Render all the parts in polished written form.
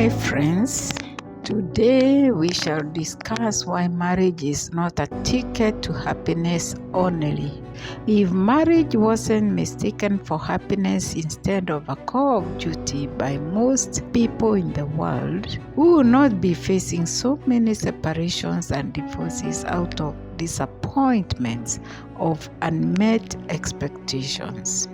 Hi friends, today we shall discuss why marriage is not a ticket to happiness only. If marriage wasn't mistaken for happiness instead of a call of duty by most people in the world, we would not be facing so many separations and divorces out of disappointments of unmet expectations.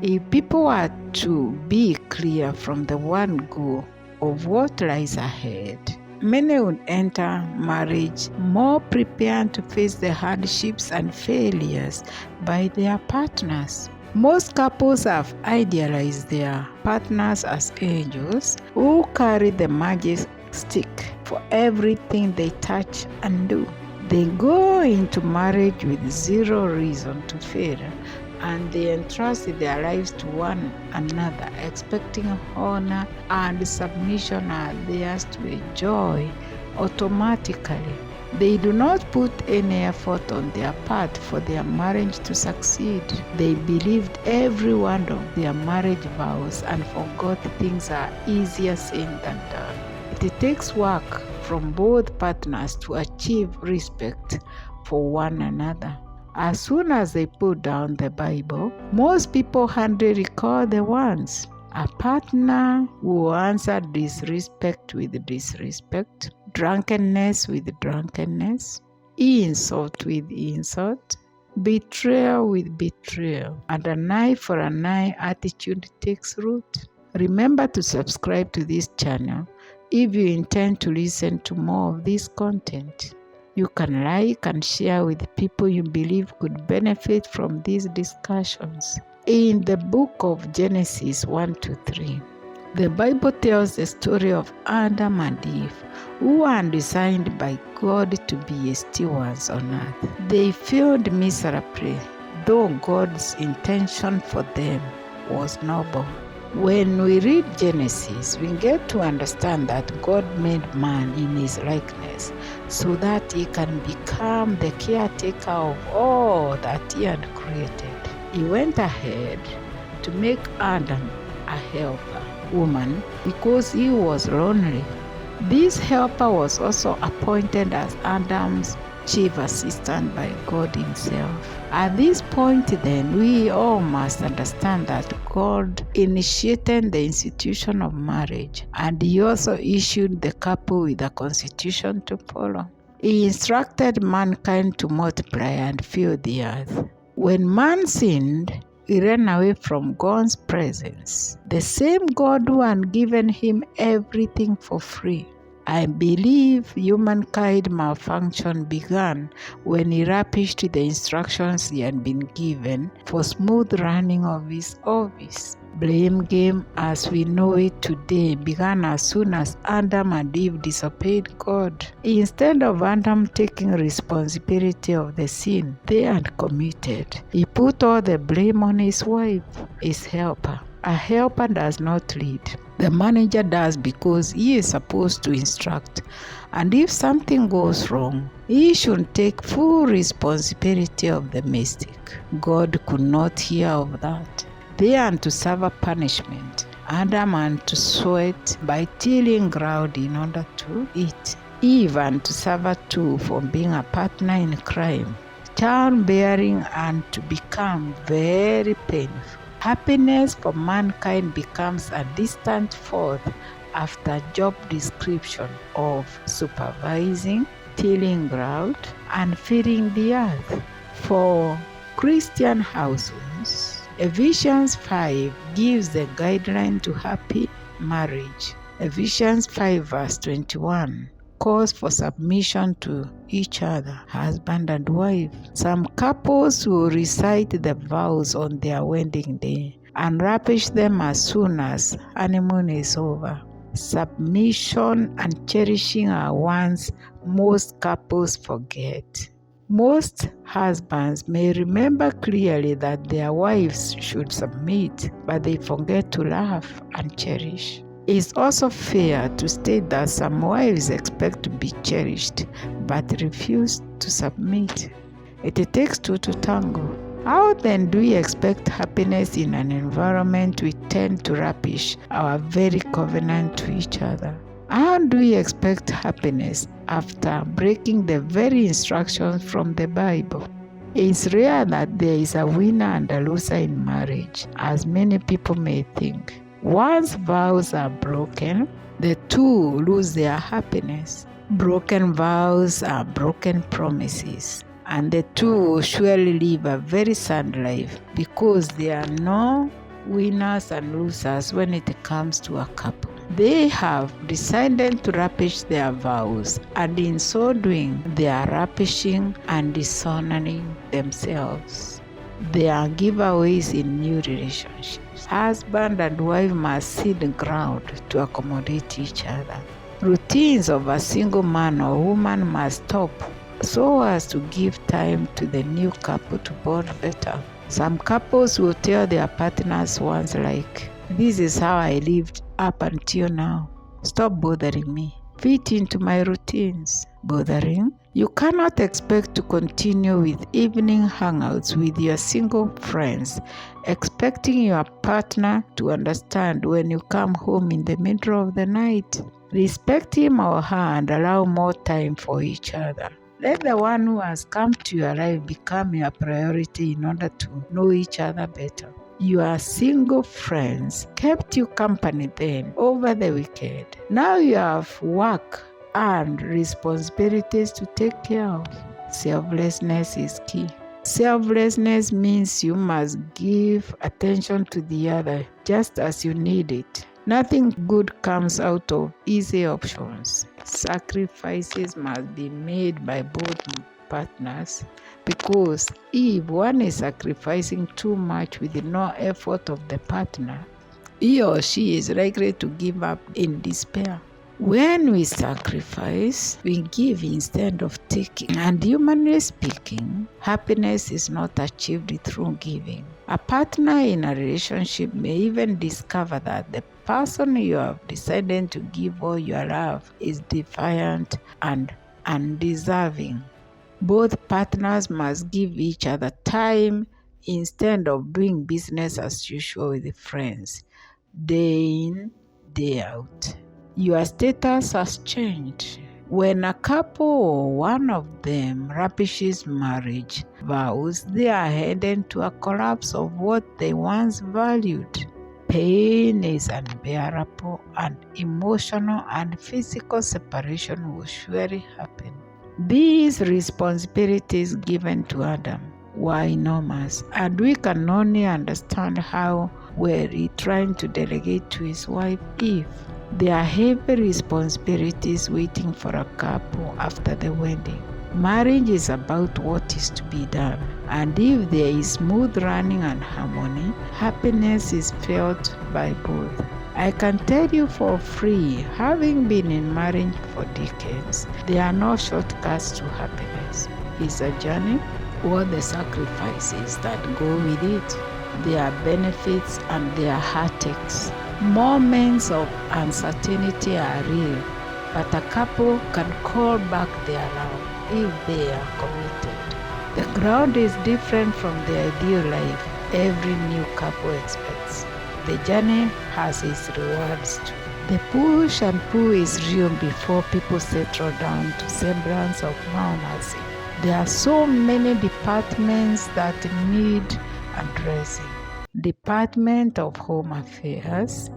If people are to be clear from the one goal of what lies ahead, many would enter marriage more prepared to face the hardships and failures by their partners. Most couples have idealized their partners as angels who carry the magic stick for everything they touch and do. They go into marriage with zero reason to fail, and they entrust their lives to one another, expecting honor and submission are theirs to enjoy automatically. They do not put any effort on their part for their marriage to succeed. They believed every one of their marriage vows and forgot things are easier said than done. It takes work from both partners to achieve respect for one another. As soon as they put down the Bible, most people hardly recall the words. A partner will answer disrespect with disrespect, drunkenness with drunkenness, insult with insult, betrayal with betrayal, and an eye for an eye attitude takes root. Remember to subscribe to this channel if you intend to listen to more of this content. You can like and share with people you believe could benefit from these discussions. In the book of Genesis 1-3, the Bible tells the story of Adam and Eve, who were designed by God to be stewards on earth. They failed miserably, though God's intention for them was noble. When we read Genesis, we get to understand that God made man in his likeness so that he can become the caretaker of all that he had created. He went ahead to make Adam a helper woman because he was lonely. This helper was also appointed as Adam's chief assistant by God himself. At this point then, we all must understand that God initiated the institution of marriage, and he also issued the couple with a constitution to follow. He instructed mankind to multiply and fill the earth. When man sinned, he ran away from God's presence. The same God who had given him everything for free. I believe humankind malfunction began when he ravished the instructions he had been given for smooth running of his office. Blame game as we know it today began as soon as Adam and Eve disobeyed God. Instead of Adam taking responsibility of the sin they had committed, he put all the blame on his wife, his helper. A helper does not lead. The manager does because he is supposed to instruct. And if something goes wrong, he should take full responsibility of the mistake. God could not hear of that. They had to suffer punishment. Adam had to sweat by tilling ground in order to eat. Eve had to suffer too for being a partner in crime. Childbearing and to become very painful. Happiness for mankind becomes a distant fourth after job description of supervising, tilling ground, and feeding the earth. For Christian households, Ephesians 5 gives the guideline to happy marriage. Ephesians 5 verse 21 calls for submission to each other, husband and wife. Some couples will recite the vows on their wedding day and ravish them as soon as honeymoon is over. Submission and cherishing are ones most couples forget. Most husbands may remember clearly that their wives should submit, but they forget to love and cherish. It's also fair to state that some wives expect to be cherished but refuse to submit. It takes two to tango. How then do we expect happiness in an environment we tend to rapish our very covenant to each other? How do we expect happiness after breaking the very instructions from the Bible? It's rare that there is a winner and a loser in marriage, as many people may think. Once vows are broken, the two lose their happiness. Broken vows are broken promises, and the two will surely live a very sad life because there are no winners and losers when it comes to a couple. They have decided to rapish their vows, and in so doing, they are rapishing and dishonoring themselves. They are giveaways in new relationships. Husband and wife must cede ground to accommodate each other. Routines of a single man or woman must stop so as to give time to the new couple to bond better. Some couples will tell their partners once like, "This is how I lived up until now. Stop bothering me. Fit into my routines." Bothering? You cannot expect to continue with evening hangouts with your single friends, expecting your partner to understand when you come home in the middle of the night. Respect him or her and allow more time for each other. Let the one who has come to your life become your priority in order to know each other better. Your single friends kept you company then over the weekend. Now you have work and responsibilities to take care of. Selflessness is key. Selflessness means you must give attention to the other just as you need it. Nothing good comes out of easy options. Sacrifices must be made by both partners, because if one is sacrificing too much with no effort of the partner, he or she is likely to give up in despair. When we sacrifice, we give instead of taking. And humanly speaking, happiness is not achieved through giving. A partner in a relationship may even discover that the person you have decided to give all your love is defiant and undeserving. Both partners must give each other time instead of doing business as usual with friends, day in, day out. Your status has changed. When a couple or one of them rapishes marriage vows, they are headed to a collapse of what they once valued. Pain is unbearable, and emotional and physical separation will surely happen. These responsibilities given to Adam were enormous, and we can only understand how well he tried to delegate to his wife Eve. There are heavy responsibilities waiting for a couple after the wedding. Marriage is about what is to be done, and if there is smooth running and harmony, happiness is felt by both. I can tell you for free, having been in marriage for decades, there are no shortcuts to happiness. It's a journey, all the sacrifices that go with it. There are benefits and there are heartaches. Moments of uncertainty are real, but a couple can call back their love if they are committed. The ground is different from the ideal life every new couple expects. The journey has its rewards too. The push and pull is real before people settle down to semblance of normalcy. There are so many departments that need addressing. Department of Home Affairs,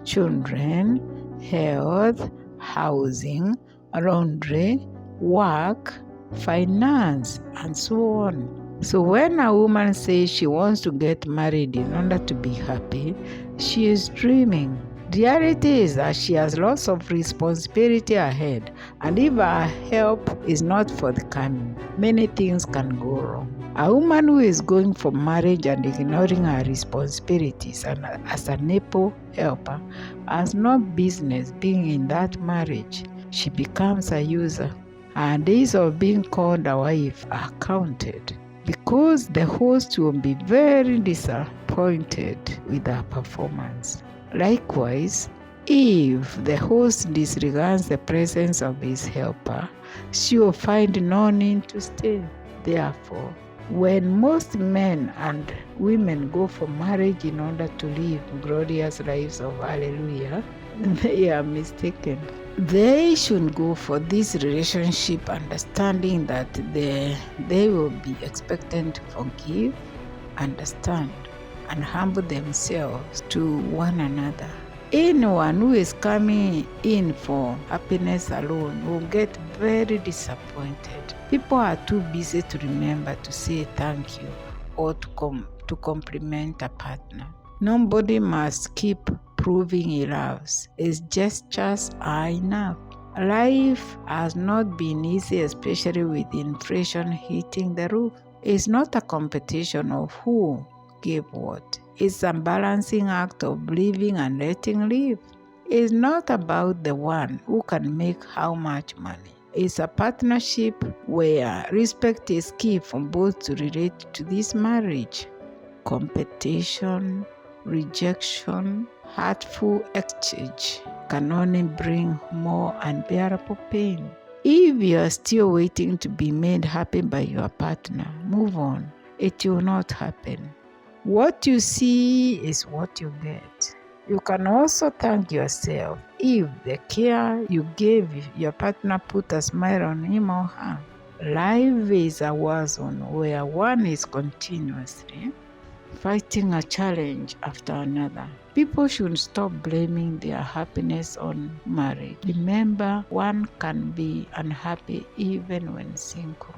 Children, Health, Housing, Laundry, Work, Finance, and so on. So when a woman says she wants to get married in order to be happy, she is dreaming. The reality is that she has lots of responsibility ahead, and if her help is not forthcoming, many things can go wrong. A woman who is going for marriage and ignoring her responsibilities and as a nepo helper has no business being in that marriage. She becomes a user. Her days of being called a wife are counted, because the host will be very disappointed with her performance. Likewise, if the host disregards the presence of his helper, she will find no need to stay. Therefore, When most men and women go for marriage in order to live glorious lives of hallelujah, they are mistaken. They should go for this relationship understanding that they will be expected to forgive, understand, and humble themselves to one another. Anyone who is coming in for happiness alone will get very disappointed. People are too busy to remember to say thank you or to compliment a partner. Nobody must keep proving he loves. His gestures are enough. Life has not been easy, especially with inflation hitting the roof. It's not a competition of who gave what. It's a balancing act of living and letting live. It's not about the one who can make how much money. It's a partnership where respect is key for both to relate to this marriage. Competition, rejection, hurtful exchange can only bring more unbearable pain. If you are still waiting to be made happy by your partner, move on. It will not happen. What you see is what you get. You can also thank yourself if the care you gave your partner put a smile on him or her. Life is a war zone where one is continuously fighting a challenge after another. People should stop blaming their happiness on marriage. Remember, one can be unhappy even when single.